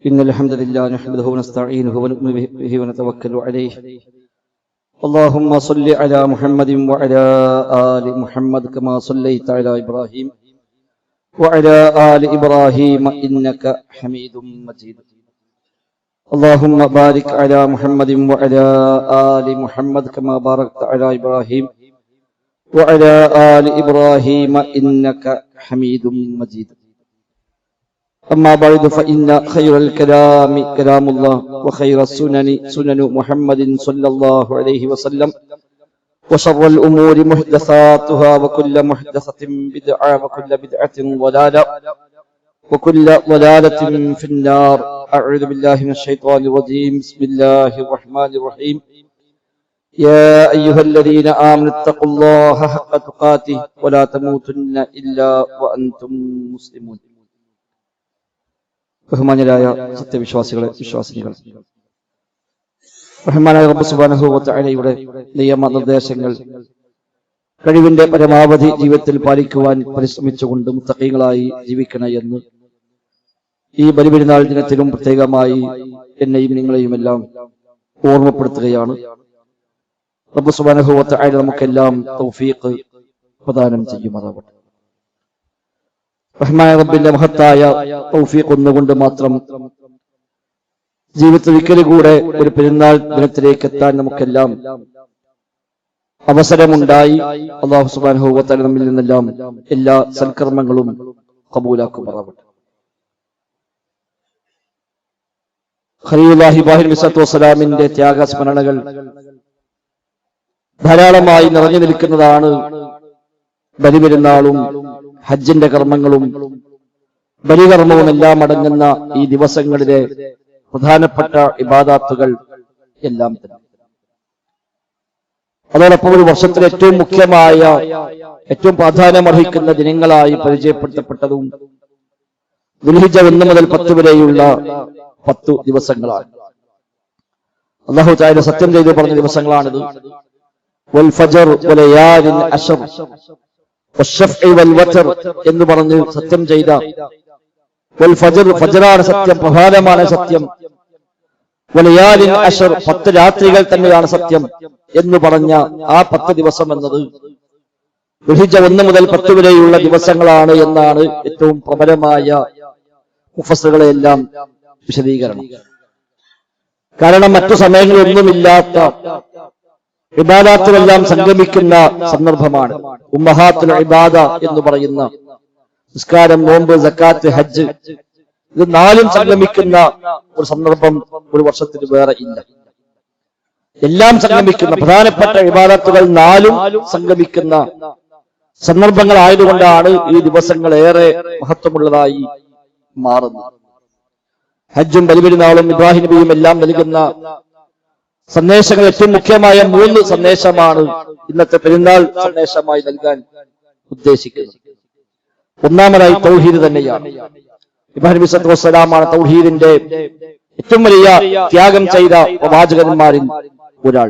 إن الحمد لله نحمده ونستعينه ونؤمن به ونتوكل عليه. اللهم صل على محمد وعلى آل محمد كما صليت على إبراهيم وعلى آل إبراهيم إنك حميد مجيد. اللهم بارك على محمد وعلى آل محمد كما باركت على إبراهيم وعلى آل إبراهيم إنك حميد مجيد. أما بعد فإن خير الكلام كلام الله وخير السنن سنن محمد صلى الله عليه وسلم وشر الأمور محدثاتها وكل محدثة بدعة وكل بدعة ضلالة وكل ضلالة في النار. أعوذ بالله من الشيطان الرجيم. بسم الله الرحمن الرحيم. يا أيها الذين آمنوا اتقوا الله حق تقاته ولا تموتن إلا وأنتم مسلمون. ബഹുമാന്യരായ സത്യവിശ്വാസികളെ, വിശ്വാസിനികളെ, റഹ്മാനായ റബ്ബ് സുബ്ഹാനഹു വ തആലയുടെ നിയമനിർദ്ദേശങ്ങൾ കഴിവിന്റെ പരമാവധി ജീവിതത്തിൽ പാലിക്കുവാൻ പരിശ്രമിച്ചുകൊണ്ട് മുത്തഖീകളായി ജീവിക്കണം എന്ന് ഈ ബലിപെരുന്നാൾ ദിനത്തിലും പ്രത്യേകമായി എന്നെയും നിങ്ങളെയും എല്ലാം ഓർമ്മപ്പെടുത്തുകയാണ്. റബ്ബ് സുബ്ഹാനഹു വ തആല നമുക്കെല്ലാം തൗഫീഖ് പ്രദാനം ചെയ്യുമാറാവട്ടെ. റഹ്മാനായ റബ്ബിന്റെ മഹത്തായ തൗഫീഖ് ഒന്നുകൊണ്ട് മാത്രം ജീവിതത്തിൽ ഒരിക്കലുകൂടെ ഒരു പെരുന്നാൾ ദിനത്തിലേക്ക് എത്താൻ നമുക്കെല്ലാം അവസരമുണ്ടായി. അല്ലാഹു സുബ്ഹാനഹു വ തആല നമ്മിൽ നിന്നെല്ലാം എല്ലാ സൽക്കർമ്മങ്ങളും ഖബൂലാക്കുമാറാവട്ടെ. ഖലീലുല്ലാഹി ഇബ്രാഹിം അലൈഹിസ്സലാത്തു വസ്സലാമിന്റെ ത്യാഗസ്മരണകൾ ധാരാളമായി നിറഞ്ഞു നിൽക്കുന്നതാണ് ബലിപെരുന്നാളും ഹജ്ജിന്റെ കർമ്മങ്ങളും ബലികർമ്മവും എല്ലാം അടങ്ങുന്ന ഈ ദിവസങ്ങളിലെ പ്രധാനപ്പെട്ട ഇബാദാത്തുകൾ എല്ലാം തന്നെ. അതോടൊപ്പം ഒരു വർഷത്തിലെ ഏറ്റവും മുഖ്യമായ, ഏറ്റവും പ്രാധാന്യമർഹിക്കുന്ന ദിനങ്ങളായി പരിചയപ്പെടുത്തപ്പെട്ടതും ദുൽഹിജ്ജ 1 മുതൽ 10 വരെയുള്ള 10 ദിവസങ്ങളാണ്. അല്ലാഹു തആല സത്യം ചെയ്ത് പറഞ്ഞ ദിവസങ്ങളാണിത്. വൽ ഫജ്ർ വലയാലിൻ അശ്ർ എന്ന് പറഞ്ഞ് സത്യം ചെയ്ത ഫജ്റാണ് സത്യം, പ്രഭാതമാണ് സത്യം, വലയാലിൻ അശ്ർ 10 രാത്രികൾ തന്നെയാണ് സത്യം എന്ന് പറഞ്ഞ ആ 10 ദിവസം എന്നത് ദുൽഹിജ്ജ 1 മുതൽ 10 വരെയുള്ള ദിവസങ്ങളാണ് എന്നാണ് ഏറ്റവും പ്രബലമായ മുഫസ്സിറുകളെ എല്ലാം വിശദീകരണം. കാരണം മറ്റു സമയങ്ങളൊന്നുമില്ലാത്ത ഇബാദത്തുകളെല്ലാം സംഗമിക്കുന്ന സന്ദർഭമാണ്. ഉമ്മഹാത്തുൽ ഇബാദ എന്ന് പറയുന്ന നിസ്കാരം, നോമ്പ്, സക്കാത്ത്, ഹജ്ജ്, ഇത് 4ഉം സംഗമിക്കുന്ന ഒരു സന്ദർഭം ഒരു വർഷത്തിന് വേറെ ഇല്ല. എല്ലാം സംഗമിക്കുന്ന പ്രധാനപ്പെട്ട ഇബാദത്തുകൾ 4ഉം സംഗമിക്കുന്ന സന്ദർഭങ്ങളായതുകൊണ്ടാണ് ഈ ദിവസങ്ങൾ ഏറെ മഹത്വമുള്ളതായി മാറുന്നത്. ഹജ്ജും ബലിപെരുന്നാളും ഇബ്രാഹിം നബിയും എല്ലാം നൽകുന്ന സന്ദേശങ്ങൾ ഏറ്റവും മുഖ്യമായ 3 സന്ദേശമാണ് ഇന്നത്തെ പെരുന്നാൾ സന്ദേശമായി നൽകാൻ ഉദ്ദേശിക്കുന്നത്. ഒന്നാമതായി തൗഹീദ് തന്നെയാണ്. ഇബ്രാഹിം നബി സല്ലല്ലാഹു അലൈഹി വസല്ലമാണ് തൗഹീദിന്റെ ഏറ്റവും വലിയ ത്യാഗം ചെയ്ത പ്രവാചകന്മാരിൽ ഒരാൾ.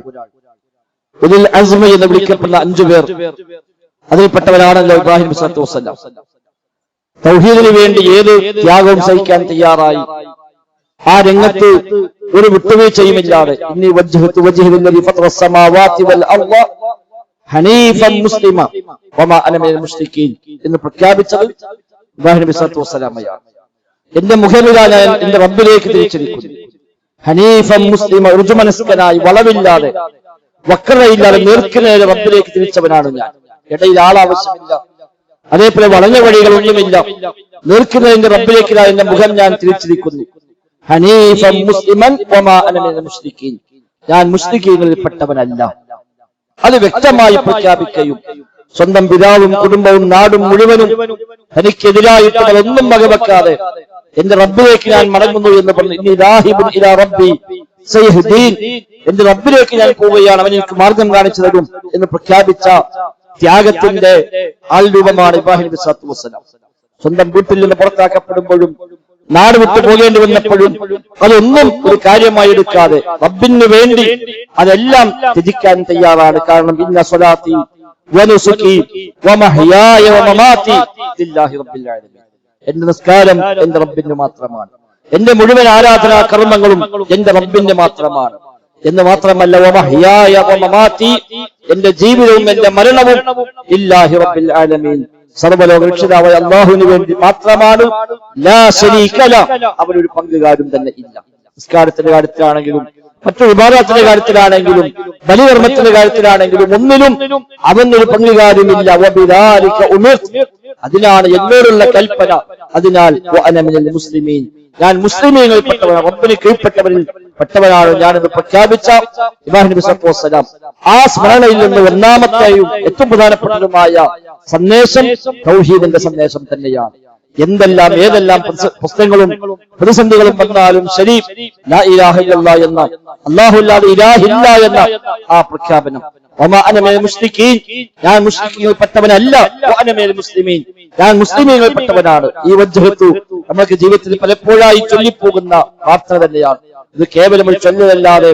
ഉലുൽ അസ്മ എന്ന് വിളിക്കപ്പെടുന്ന 5 പേർ അതിൽപ്പെട്ടവരാണല്ലോ ഇബ്രാഹിം നബി സല്ലല്ലാഹു അലൈഹി വസല്ലം. തൗഹീദിന് വേണ്ടി ഏത് ത്യാഗവും സഹിക്കാൻ തയ്യാറായി. ആ രംഗത്ത് ഒരു വിട്ടുവീഴ്ചയുമില്ലാതെ ഇന്നി വജ്ജഹതു വജ്ഹി ലില്ലദീ ഫത്തറ അസ്സമാവാതി വൽ അർള ഹനീഫൻ മുസ്ലിമ വമാ അന മിനൽ മുശ്രിക്കീൻ എന്ന് പ്രഖ്യാപിച്ചത് ഇബ്രാഹിം നബി സല്ലല്ലാഹു അലൈഹി വസല്ലമയാണ്. എന്റെ മുഖമിതാ ഞാൻ എന്റെ റബ്ബിലേക്ക് തിരിച്ചിരിക്കുന്നു. ഹനീഫൻ മുസ്ലിമ, ഋജുമനസ്കനായി, വളവില്ലാതെ വക്രതയില്ലാതെ നേർക്കുനേരെ റബ്ബിലേക്ക് തിരിച്ചവനാണ് ഞാൻ. ഇടയിൽ ആളാവശ്യമില്ല, അതേപോലെ വളഞ്ഞ വഴികളൊന്നുമില്ല. നേർക്കുനേരെ റബ്ബിലേക്ക് എന്റെ മുഖം ഞാൻ തിരിച്ചിരിക്കുന്നു. ഹനീഫൻ മുസ്ലിമൻ വമാ അന മിനൽ മുശ്രിക്കീൻ, ഞാൻ മുശ്രിക്കീങ്ങളിൽ പെട്ടവനല്ല. അത് വ്യക്തമായി പ്രഖ്യാപിക്കുകയും സ്വന്തം പിതാവും കുടുംബവും നാടും മുഴുവനും തനിക്കെതിരായിട്ട് അതൊന്നും വകവെക്കാതെ എന്റെ റബ്ബിലേക്ക് ഞാൻ മടങ്ങുന്നു എന്ന് പറഞ്ഞു. ഇന്നി ദാഹിബുൻ ഇലാ റബ്ബി സയഹ്ദീൻ, എന്റെ റബ്ബിലേക്ക് ഞാൻ പോവുകയാണ്, അവൻ എനിക്ക് മാർഗം കാണിച്ചു തരും എന്ന് പ്രഖ്യാപിച്ച ത്യാഗത്തിന്റെ ആൾരൂപമാണ് ഇബ്രാഹിം നബി സല്ലല്ലാഹു അലൈഹി വസല്ലം. സ്വന്തം വീട്ടിൽ നിന്ന് പുറത്താക്കപ്പെടുമ്പോഴും നാട് വിട്ടു പോകേണ്ടി വന്നപ്പോഴും അതൊന്നും ഒരു കാര്യമായി എടുക്കാതെ റബ്ബിന് വേണ്ടി അതെല്ലാം ത്യജിക്കാൻ തയ്യാറാണ്. കാരണം ഇന്ന സ്വലാത്തി വനുസുകി വമഹ്യായ വമമാതി ലില്ലാഹി റബ്ബിൽ ആലമീൻ, എന്റെ നിസ്കാരം എന്റെ റബ്ബിന് മാത്രമാണ്, എന്റെ മുഴുവൻ ആരാധനാ കർമ്മങ്ങളും എന്റെ റബ്ബിന്റെ മാത്രമാണ് എന്ന് മാത്രമല്ല വമഹ്യായ വമമാതി, എന്റെ ജീവിതവും എന്റെ മരണവും ലില്ലാഹി റബ്ബിൽ ആലമീൻ, സർവ്വലോക രക്ഷിതാവായ അല്ലാഹുവിന് വേണ്ടി മാത്രമാണ്. ലാ ശരീക ലഹു, അവനൊരു പങ്കുകാരും തന്നെ ഇല്ല. നിസ്കാരത്തിന്റെ കാര്യത്തിലാണെങ്കിലും മറ്റു ഇബാദത്തിന്റെ കാര്യത്തിലാണെങ്കിലും ബലികർമ്മത്തിന്റെ കാര്യത്തിലാണെങ്കിലും ഒന്നിലും അവനൊരു പങ്കുകാരുമില്ല. വബിദാലിക ഉമിർതു, അതിനാണ് എന്നോടുള്ള കൽപ്പന. അതിനാൽ വഅന മിനൽ മുസ്ലിമീൻ, ഞാൻ മുസ്ലിമീങ്ങളിൽപ്പെട്ടവനാണ്, റബ്ബിന് കീഴ്പ്പെട്ടവരിൽ പെട്ടവനാണ് ഞാനെന്ന് പ്രഖ്യാപിച്ച ഇബ്രാഹിം നബി സ്വല്ലല്ലാഹു അലൈഹി വസല്ലം ആ സ്മരണയിൽ നിന്ന് ഒന്നാമത്തെയും ഏറ്റവും പ്രധാനപ്പെട്ടതുമായ സന്ദേശം തൗഹീദിന്റെ സന്ദേശം തന്നെയാണ്. എന്തെല്ലാം ഏതെല്ലാം പ്രശ്നങ്ങളും പ്രതിസന്ധികളും വന്നാലും ശരി, ലാ ഇലാഹ ഇല്ലല്ലാഹ് എന്ന, അല്ലാഹു അല്ലാതെ ഇലാഹില്ല എന്ന ആ പ്രഖ്യാപനം. വമാ അന മിനൽ മുശ്രിക്കീൻ, ഞാൻ മുശ്രിക്കീങ്ങളിൽപ്പെട്ടവനല്ല. വഅന മിനൽ മുസ്ലിമീൻ, ഞാൻ മുസ്ലിമീങ്ങളിൽപ്പെട്ടവനാണ്. ഈ വജ്ഹത്തു നമുക്ക് ജീവിതത്തിൽ പലപ്പോഴായി ചൊല്ലിപ്പോകുന്ന പ്രാർത്ഥന തന്നെയാണ്. ഇത് കേവലം ഒരു ചൊല്ലലല്ലാതെ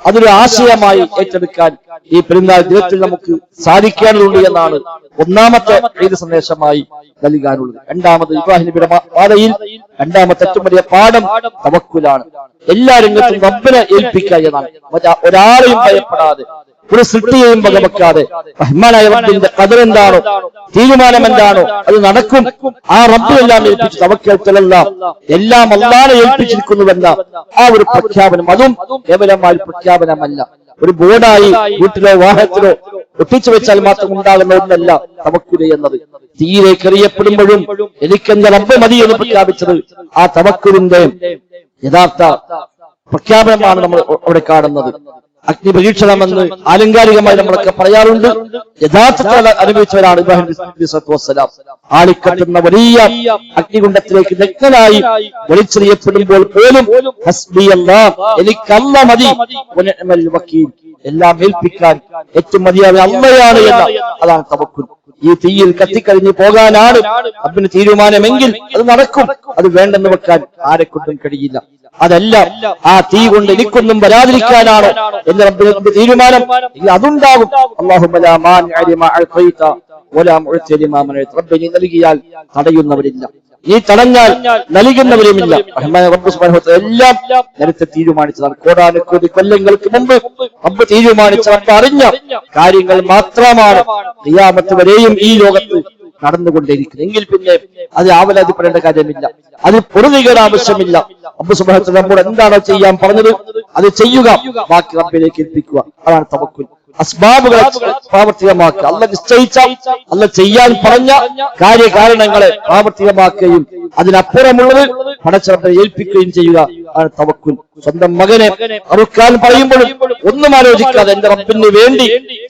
അതൊരു ആശയമായി ഏറ്റെടുക്കാൻ ഈ പെരുന്നാൾ ദിനത്തിൽ നമുക്ക് സാധിക്കേണ്ടതുണ്ട് എന്നാണ് ഒന്നാമത്തെ ഈദ് സന്ദേശമായി നൽകാനുള്ളത്. രണ്ടാമത് ഇബ്രാഹിം നബിയുടെ പാതയിൽ രണ്ടാമത്തെ ഏറ്റവും വലിയ പാഠം തവക്കുലാണ്. എല്ലാ രംഗത്തും റബ്ബിനെ ഏൽപ്പിക്കുക എന്നാണ്. ഒരാളെയും ഭയപ്പെടാതെ, ഒരു സൃഷ്ടിയെയും വകവെക്കാതെ റഹ്മാനായ റബ്ബിന്റെ ഖദർ എന്താണോ, തീരുമാനം എന്താണോ അത് നടക്കും. ആ റബ്ബിനെല്ലാം ഏൽപ്പിച്ചു തവക്കൽത്തല്ല, എല്ലാം അല്ലാഹുവിനെ ഏൽപ്പിച്ചിരിക്കുന്നുവെന്ന ആ ഒരു പ്രഖ്യാപനം, അതും കേവലമായ പ്രഖ്യാപനമല്ല, ഒരു ബോർഡായി വീട്ടിലോ വാഹനത്തിലോ ഒട്ടിച്ചു വെച്ചാൽ മാത്രം ഉണ്ടാകുന്ന ഒന്നല്ല തവക്കുൽ എന്നത്. തീയിലേക്ക് എറിയപ്പെടുമ്പോഴും എനിക്കെന്റെ റബ്ബ് മതി എന്ന് പ്രഖ്യാപിച്ചത് ആ തവക്കുലിന്റെ യഥാർത്ഥ പ്രഖ്യാപനമാണ് നമ്മൾ അവിടെ കാണുന്നത്. അഗ്നി പരീക്ഷണമെന്ന് ആലങ്കാരികമായി നമ്മളൊക്കെ പറയാറുണ്ട്. യഥാർത്ഥത്തിൽ അനുഭവിച്ചവരാണ് ഇബ്രാഹിം നബി സ്വല്ലല്ലാഹു അലൈഹി വസല്ലം. ആളിക്കത്തുന്ന വലിയ അഗ്നികുണ്ഡത്തിലേക്ക് നഗ്നനായി വലിച്ചെറിയപ്പെടുമ്പോൾ പോലും ഹസ്ബി അല്ലാഹ്, എനിക്ക് അല്ലാഹ് മതി, വനിഅമൽ വക്കീൽ, എല്ലാം ഏൽപ്പിക്കാൻ ഏറ്റവും മതിയായ അല്ലാഹയാണ് എന്ന, അതാണ് തവക്കുൽ. ഈ തീയിൽ കത്തിക്കരിഞ്ഞു പോകാനാണ് റബ്ബിന് തീരുമാനമെങ്കിൽ അത് നടക്കും. അത് വേണ്ടെന്ന് വെക്കാൻ ആരെക്കൊണ്ടും കഴിയില്ല. അതല്ല, ആ തീ കൊണ്ട് എനിക്കൊന്നും വരാതിരിക്കാനാണോ എന്ന് റബ്ബിന്റെ തീരുമാനം, അതുണ്ടാകും. അല്ലാഹുമ്മ ലാ മാനിഅ ലിമാ അഅ്തൈത വലാ മുഅ്തി ലിമാ മനഅത, റബ്ബിനെ നൽകിയാൽ തടയുന്നവരില്ല, ഈ തടഞ്ഞാൽ നൽകുന്നവരുമില്ല. റഹ്മാൻ റബ്ബ് സുബ്ഹാനഹു വ തആല എല്ലാം നേരത്തെ തീരുമാനിച്ചതാണ്. കോടാനുകോടി കൊല്ലങ്ങൾക്ക് മുമ്പ് റബ്ബ് തീരുമാനിച്ച, റബ്ബ് അറിഞ്ഞ കാര്യങ്ങൾ മാത്രമാണ് ഖിയാമത്ത് വരെയും ഈ ലോകത്ത് നടന്നുകൊണ്ടേയിരിക്കുന്നത്. എങ്കിൽ പിന്നെ അത് ആവലാതിപ്പെടേണ്ട കാര്യമില്ല, അത് പൊറുതികേട് ആവശ്യമില്ല. റബ്ബ് സുബ്ഹാനഹു വ തആല നമ്മോട് എന്താണോ ചെയ്യാൻ പറഞ്ഞത് അത് ചെയ്യുക, ബാക്കി റബ്ബിലേക്ക് ഏൽപ്പിക്കുക. അതാണ് തവക്കുൽ. അസ്ബാബുകളെ പ്രാവർത്തികമാക്കുക, അല്ല നിശ്ചയിച്ച, അല്ല ചെയ്യാൻ പറഞ്ഞ കാര്യകാരണങ്ങളെ പ്രാവർത്തികമാക്കുകയും അതിനപ്പുറമുള്ളത് പടച്ചവനെ ഏൽപ്പിക്കുകയും ചെയ്യുക, ആണ് തവക്കുൽ. സ്വന്തം മകനെ അറുക്കാൻ പറയുമ്പോഴും ഒന്നും ആലോചിക്കാതെ എന്റെ റബ്ബിന് വേണ്ടി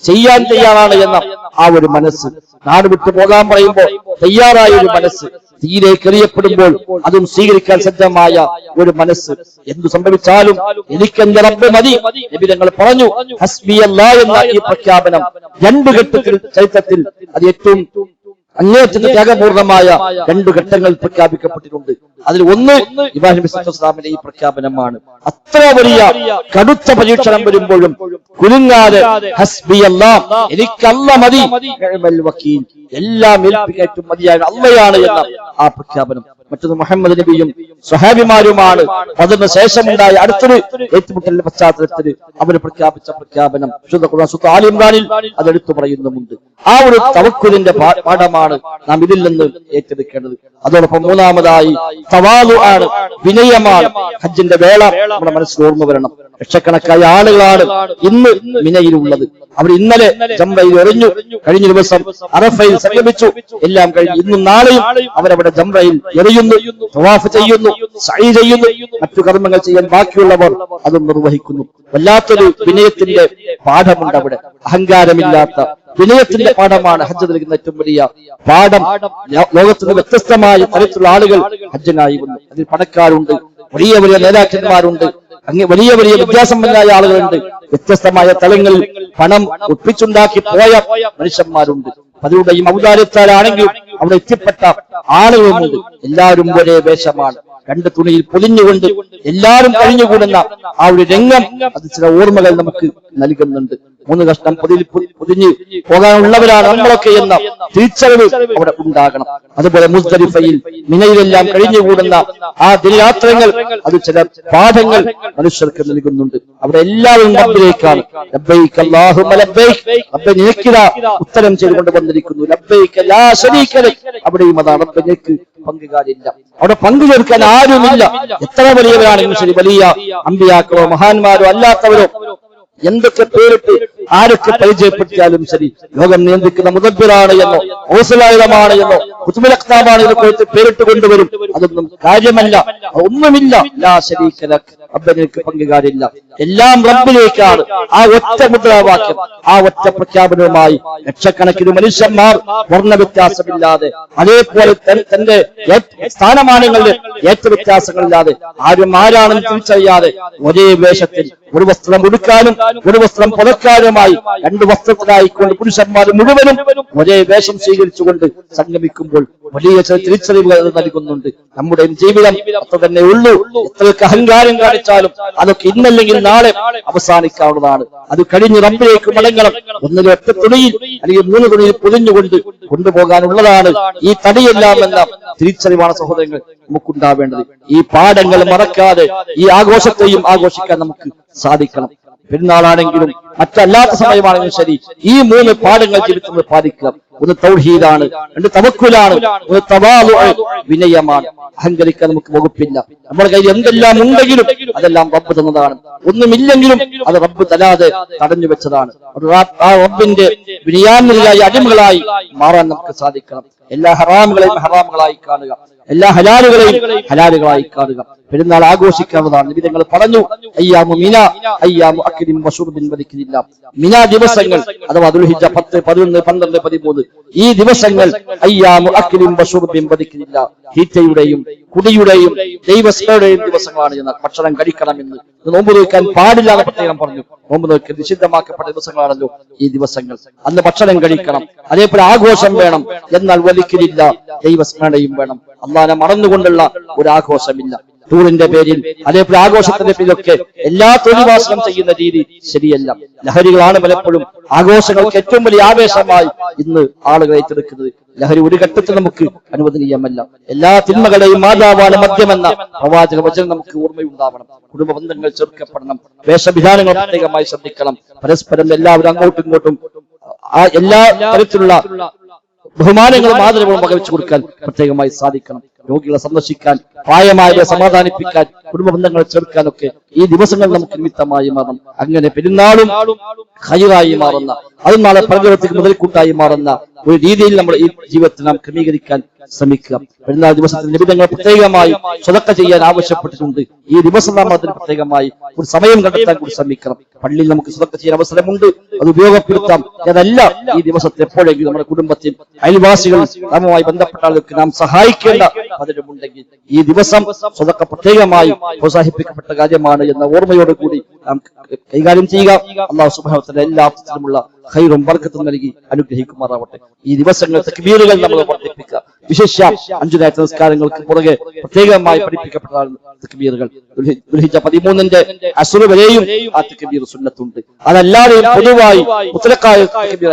ചെയ്യാൻ തയ്യാറാണ് എന്ന ആ ഒരു മനസ്സ്, നാട് വിട്ടു പോകാൻ പറയുമ്പോൾ തയ്യാറായ ഒരു മനസ്സ്, തീയിലേക്ക് എറിയപ്പെടുമ്പോൾ അതും സ്വീകരിക്കാൻ സജ്ജമായ ഒരു മനസ്സ്. എന്തു സംഭവിച്ചാലും എനിക്കെന്റെ റബ്ബ് മതി. നബി തങ്ങൾ പറഞ്ഞു, ഹസ്ബി അല്ലാഹ് എന്ന ഈ പ്രഖ്യാപനം രണ്ടു ഘട്ടത്തിൽ ചരിത്രത്തിൽ അത് ഏറ്റവും അങ്ങേയറ്റത്തെ ത്യാഗപൂർണമായ രണ്ടു ഘട്ടങ്ങൾ പ്രഖ്യാപിക്കപ്പെട്ടിട്ടുണ്ട്. അതിൽ ഒന്ന് ഇബ്രാഹിം നബി സ്വല്ലല്ലാഹു അലൈഹി വസല്ലമിന്റെ ഈ പ്രഖ്യാപനമാണ്. അത്ര വലിയ കടുത്ത പരീക്ഷണം വരുമ്പോഴും കുലുങ്ങാതെ ഹസ്ബി അല്ലാഹ്, എനിക്ക് അല്ലാഹ് മതി, നിഅമൽ വക്കീൽ, എല്ലാം ഏൽപ്പിക്കാൻ മതിയായ അല്ലാഹയാണ് എന്ന ആ പ്രഖ്യാപനം. മറ്റൊന്ന് മുഹമ്മദ് നബിയും സ്വഹാബിമാരുമാണ് അതിന് ശേഷമുണ്ടായ അടുത്തൊരു ഏറ്റുമുട്ടലിന്റെ പശ്ചാത്തലത്തിൽ അവർ പ്രഖ്യാപിച്ച പ്രഖ്യാപനം സൂറത്ത് ആൽ ഇംറാനിൽ അതെടുത്തു പറയുന്നുമുണ്ട്. ആ ഒരു തവക്കുലിന്റെ പാഠമാണ് നാം ഇതിൽ നിന്ന് ഏറ്റെടുക്കേണ്ടത്. അതോടൊപ്പം മൂന്നാമതായി തവാദു ആണ്, വിനയമാണ്. ഹജ്ജിന്റെ വേള നമ്മുടെ മനസ്സിൽ ഓർമ്മ വരണം. ലക്ഷക്കണക്കായ ആളുകളാണ് ഇന്ന് മിനയിലുള്ളത്. അവർ ഇന്നലെ ജംറയിൽ എറിഞ്ഞു, കഴിഞ്ഞ ദിവസം അറഫയിൽ സംഗമിച്ചു, എല്ലാം കഴിഞ്ഞു. ഇന്നും നാളെയും അവരവിടെ ജംറയിൽ എറിയുന്നു, തവാഫ് ചെയ്യുന്നു, സഈ ചെയ്യുന്നു, മറ്റു കർമ്മങ്ങൾ ചെയ്യാൻ ബാക്കിയുള്ളവർ അതും നിർവഹിക്കുന്നു. വല്ലാത്തൊരു വിനയത്തിന്റെ പാഠമുണ്ട് അവിടെ. അഹങ്കാരമില്ലാത്ത വിനയത്തിന്റെ പാഠമാണ് ഹജ്ജ് നൽകുന്ന ഏറ്റവും വലിയ പാഠം. ലോകത്തിന് വ്യത്യസ്തമായ തരത്തിലുള്ള ആളുകൾ ഹജ്ജിനായി വന്നു. അതിൽ പണക്കാരുണ്ട്, വലിയ വലിയ നേതാക്കന്മാരുണ്ട്, വലിയ വലിയ വിദ്യാസമ്പന്നരായ ആളുകളുണ്ട്, വ്യത്യസ്തമായ തലങ്ങളിൽ പണം ഒപ്പിച്ചുണ്ടാക്കി പോയ മനുഷ്യന്മാരുണ്ട്. അതിലൂടെയും ഔദാര്യത്താലാണെങ്കിലും അവിടെ എത്തിപ്പെട്ട ആളുകളുമുണ്ട്. എല്ലാവരും ഒരേ വേഷമാണ്. രണ്ട് തുണിയിൽ പൊതിഞ്ഞുകൊണ്ട് എല്ലാവരും കഴിഞ്ഞുകൂടുന്ന ആ ഒരു രംഗം അത് ചില ഓർമ്മകൾ നമുക്ക് നൽകുന്നുണ്ട്. 3 കഷ്ണം പൊതിഞ്ഞ് പോകാനുള്ളവരാണ് നമ്മളൊക്കെ എന്ന തിരിച്ചറിവ് അവിടെ ഉണ്ടാകണം. അതുപോലെ മുസ്ദലിഫയിൽ മിനയിലെല്ലാം കഴിഞ്ഞുകൂടുന്ന ആ ദിനയാത്രകൾ അത് ചില പാഠങ്ങൾ മനുഷ്യർക്ക് നൽകുന്നുണ്ട്. അവിടെ എല്ലാവരും റബ്ബിലേക്കാണ്. ലബ്ബൈക അല്ലാഹുമ്മ ലബ്ബൈക, റബ്ബേ നിനക്കിതാ ഉത്തരം ചെയ്തുകൊണ്ട് വന്നിരിക്കുന്നു. ലബ്ബൈക ലാ ശരീക ലക്, അവിടെയും അതാണ് റബ്ബേ നിനക്ക് പങ്കുകാരില്ല, അവിടെ പങ്കു ചേർക്കാൻ ആരുമില്ല. എത്ര വലിയവരാണെങ്കിലും ശരി, വലിയ അമ്പിയാക്കളോ മഹാന്മാരോ അല്ലാത്തവരോ എന്തൊക്കെ പേരിട്ട് ആരൊക്കെ പരിചയപ്പെടുത്തിയാലും ശരി, ലോകം നിയന്ത്രിക്കുന്ന മുദബ്ബിറാണ് എന്നോ ഔസലായുധമാണ് എന്നോ ഖുത്ബുൽ അഖ്താബാണ് എന്നൊക്കെ പേരിട്ട് കൊണ്ടുവരും. അതൊന്നും കാര്യമല്ല, ഒന്നുമില്ല. ലാ ശരീക ലക്, റബ്ബിലേക്ക് പങ്കുകാരില്ല, എല്ലാം റബ്ബിലേക്കാണ്. ആ ഒറ്റ മുദ്രാവാക്യം, ആ ഒറ്റ പ്രഖ്യാപനവുമായി ലക്ഷക്കണക്കിന് മനുഷ്യന്മാർ വർണ്ണ വ്യത്യാസമില്ലാതെ, അതേപോലെ തന്റെ സ്ഥാനമാനങ്ങളിൽ ഏറ്റ വ്യത്യാസങ്ങളില്ലാതെ, ആരും ആരാണെന്ന് തിരിച്ചറിയാതെ ഒരേ വേഷത്തിൽ ഒരു വസ്ത്രം ഉടുക്കാനും ഒരു വസ്ത്രം പുതക്കാനുമായി 2 വസ്ത്രത്തിലായിക്കൊണ്ട് പുരുഷന്മാർ മുഴുവനും ഒരേ വേഷം സ്വീകരിച്ചുകൊണ്ട് സംഗമിക്കുമ്പോൾ വലിയ ചില തിരിച്ചറിവുകൾ അത് നൽകുന്നുണ്ട്. നമ്മുടെ ജീവിതം അത്ര തന്നെ ഉള്ളൂ. എത്രയൊക്കെ അഹങ്കാരം കാണിച്ചാലും അതൊക്കെ ഇന്നല്ലെങ്കിൽ നാളെ അവസാനിക്കാവുന്നതാണ്. അത് കഴിഞ്ഞ് റബ്ബിലേക്ക് മടങ്ങണം. ഒന്നിൽ ഒറ്റ തുണിയിൽ അല്ലെങ്കിൽ 3 തുണിയിൽ പൊതിഞ്ഞുകൊണ്ട് കൊണ്ടുപോകാനുള്ളതാണ് ഈ തടിയെല്ലാം എന്ന തിരിച്ചറിവാണ് സഹോദരങ്ങൾ നമുക്കുണ്ടാവേണ്ടത്. ഈ പാഠങ്ങൾ മറക്കാതെ ഈ ആഘോഷത്തെയും ആഘോഷിക്കാൻ നമുക്ക് സാധിക്കണം. പെരുന്നാളാണെങ്കിലും മറ്റല്ലാത്ത സമയമാണെങ്കിലും ശരി, ഈ 3 പാഠങ്ങൾ ജീവിതത്തിൽ പാലിക്കുക. ഒന്ന് തൗഹീദാണ്, 2 തവക്കുലാണ്, 1 തവാദുഅ് വിനയമാണ്. അഹങ്കരിക്കാൻ നമുക്ക് വകുപ്പില്ല. നമ്മുടെ കയ്യിൽ എന്തെല്ലാം ഉണ്ടെങ്കിലും അതെല്ലാം റബ്ബ് തന്നതാണ്. ഒന്നുമില്ലെങ്കിലും അത് റബ്ബ് തരാതെ തടഞ്ഞു വെച്ചതാണ്. ആ റബ്ബിന്റെ വിനയാന്വിതരായ അടിമകളായി മാറാൻ നമുക്ക് സാധിക്കണം. എല്ലാ ഹറാമുകളെയും ഹറാമുകളായി കാണുക, എല്ലാ ഹലാലുകളെയും ഹലാലുകളായി കാണുക. പെരുന്നാൾ ആഘോഷിക്കാവുന്നതാണ്. നബി തങ്ങൾ പറഞ്ഞു, അയ്യാമു മിന അയ്യാമു അക്ലിൻ വശുർബിൻ വദിക്രില്ല. മിന ദിവസങ്ങൾ അഥവാ ദുൽഹിജ്ജ 10, 11, 12, 13 ഈ ദിവസങ്ങൾ അയ്യാമു അക്ലിൻ വശുർബിൻ വദിക്രില്ല, തീറ്റയുടെയും കുടിയുടെയും ദൈവസ്മരണയുടെയും ദിവസങ്ങളാണ് എന്ന്. ഭക്ഷണം കഴിക്കണമെന്ന്, നോമ്പ് നോക്കാൻ പാടില്ല എന്ന് പ്രത്യേകം പറഞ്ഞു. നോമ്പ് നോക്കാൻ നിഷിദ്ധമാക്കപ്പെട്ട ദിവസങ്ങളാണല്ലോ ഈ ദിവസങ്ങൾ. അന്ന് ഭക്ഷണം കഴിക്കണം, അതേപോലെ ആഘോഷം വേണം. എന്നാൽ വലിക്കില്ല, ദൈവസ്മരണയും വേണം. അല്ലാഹനെ മറന്നുകൊണ്ടുള്ള ഒരു ആഘോഷമില്ല. ടൂറിന്റെ പേരിൽ അതേപോലെ ആഘോഷത്തിന്റെ പേരിലൊക്കെ എല്ലാ തൊഴിൽവാസനം ചെയ്യുന്ന രീതി ശരിയല്ല. ലഹരികളാണ് പലപ്പോഴും ആഘോഷങ്ങൾക്ക് ഏറ്റവും വലിയ ആവേശമായി ഇന്ന് ആളുകൾ ഏറ്റെടുക്കുന്നത്. ലഹരി ഒരു ഘട്ടത്തിൽ നമുക്ക് അനുവദനീയമല്ല. എല്ലാ തിന്മകളെയും മാതാവാണ് മദ്യമെന്ന പ്രവാചക വചനം നമുക്ക് ഓർമ്മയുണ്ടാവണം. കുടുംബ ബന്ധങ്ങൾ ചേർക്കപ്പെടണം. വേഷവിധാനങ്ങൾ പ്രത്യേകമായി ശ്രദ്ധിക്കണം. പരസ്പരം എല്ലാവരും അങ്ങോട്ടും ഇങ്ങോട്ടും ആ എല്ലാ തരത്തിലുള്ള ബഹുമാനങ്ങളും ആദരവും വകവെച്ചു കൊടുക്കാൻ പ്രത്യേകമായി സാധിക്കണം. രോഗികളെ സന്ദർശിക്കാൻ, പ്രായമായവരെ സമാധാനിപ്പിക്കാൻ, കുടുംബ ബന്ധങ്ങളെ ചേർക്കാനൊക്കെ ഈ ദിവസങ്ങൾ നമുക്ക് നിമിത്തമായി മാറണം. അങ്ങനെ പെരുന്നാളും ഖൈറായി മാറുന്ന, അത് നാളെ പ്രകൃതിക്ക് മുതൽക്കൂട്ടായി മാറുന്ന ഒരു രീതിയിൽ നമ്മുടെ ഈ ജീവിതത്തിൽ നാം ക്രമീകരിക്കാൻ ശ്രമിക്കുക. പെരുന്നാൾ ദിവസത്തിൽ നിബിധങ്ങൾ പ്രത്യേകമായി സ്വതക്ക ചെയ്യാൻ ആവശ്യപ്പെട്ടിട്ടുണ്ട്. ഈ ദിവസം നാം അതിന് പ്രത്യേകമായി ഒരു സമയം കണ്ടെത്താൻ കൂടി ശ്രമിക്കണം. പള്ളിയിൽ നമുക്ക് സ്വതക്ക ചെയ്യാൻ അവസരമുണ്ട്, അത് ഉപയോഗപ്പെടുത്താം. അതല്ല, ഈ ദിവസത്തെ എപ്പോഴെങ്കിലും നമ്മുടെ കുടുംബത്തിൽ അയൽവാസികൾ നാമുമായി ബന്ധപ്പെട്ട ആളുകൾക്ക് നാം സഹായിക്കേണ്ട പലരുമുണ്ടെങ്കിൽ ഈ ദിവസം സ്വതക്ക പ്രത്യേകമായി പ്രോത്സാഹിപ്പിക്കപ്പെട്ട കാര്യമാണ് എന്ന ഓർമ്മയോടുകൂടി നാം കൈകാര്യം ചെയ്യുക. അല്ലാഹു സുബ്ഹാനഹു വ തആല എല്ലാ അർത്ഥത്തിലുമുള്ള ഖൈറും ബർക്കത്തും നൽകി അനുഗ്രഹിക്കുമാറാവട്ടെ. ഈ ദിവസങ്ങൾ തക്ബീറുകൾ നമ്മൾ വർദ്ധിപ്പിക്കുക. വിശേഷ 5 നേരത്തെ നിസ്കാരങ്ങൾക്ക് പുറകെ പ്രത്യേകമായി പഠിപ്പിക്കപ്പെട്ടതാണ് തക്ബീറുകൾ. ദുൽഹിജ്ജ 13ന്റെ അസ്ർ വരെയും ആ തക്ബീർ സുന്നത്തുണ്ട്. അതല്ലാതെയും പൊതുവായി മുത്തലഖായ തക്ബീർ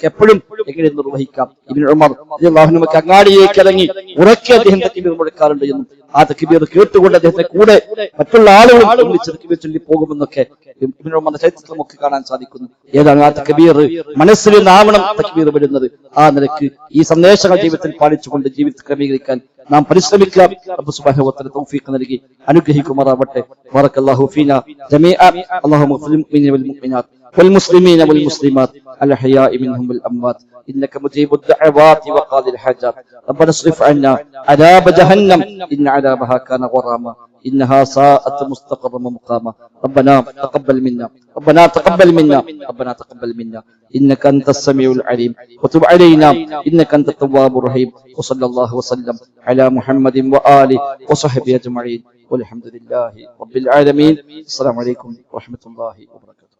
എപ്പോഴും എങ്ങനെ നിർവഹിക്കാം. ഇബ്നു ഉമർ റളിയല്ലാഹു അൻഹു അങ്ങാടിയിലേക്ക് ഇറങ്ങി ഉറക്കെ അദ്ദേഹം തക്ബീർ മുഴക്കാറുണ്ട് എന്നും ആ തക്ബീർ കേട്ടുകൊണ്ട് അദ്ദേഹത്തെ കൂടെ മറ്റുള്ള ആളുകളും ഒന്നിച്ച് തക്ബീർ ചൊല്ലി പോകുമെന്നൊക്കെ ഇബ്നു ഉമറിന്റെ ചരിത്രത്തിൽ നമുക്ക് കാണാൻ സാധിക്കുന്നു. ഏതാണ് ആ തക്ബീർ? മനസ്സിൽ നാവണം തക്ബീർ വരുന്നത്. ആ നിലക്ക് ഈ സന്ദേശങ്ങൾ ജീവിതത്തിൽ പാലിച്ചുകൊണ്ട് ജീവിതത്തിൽ ക്രമീകരിക്കാൻ നാം പരിശ്രമിക്കുക. റബ്ബ് സുബ്ഹാനഹു വ തആല തൗഫീഖ് നൽകി അനുഗ്രഹിക്കുമാറാവട്ടെ. ബറക്കല്ലാഹു ഫീനാ ജമീഅ. അല്ലാഹുമ്മ ഗ്ഫിർ ലിൽ മുഅ്മിനീന വൽ മുഅ്മിനാത്ത് വൽ മുസ്ലിമീന വൽ മുസ്ലിമാത്ത് അൽ അഹ്യാഇ മിൻഹും വൽ അംവാത്ത് إنك مجيب الدعوات وقاضي الحاجات ربنا اصرف عنا عذاب جهنم إن عذابها كان غراما إنها ساءت مستقرا ومقاما ربنا تقبل منا ربنا تقبل منا ربنا تقبل منا إنك أنت السميع العليم وتب علينا إنك أنت التواب الرحيم وصلى الله وسلم على محمد وآله وصحبه أجمعين والحمد لله رب العالمين. السلام عليكم ورحمة الله وبركاته.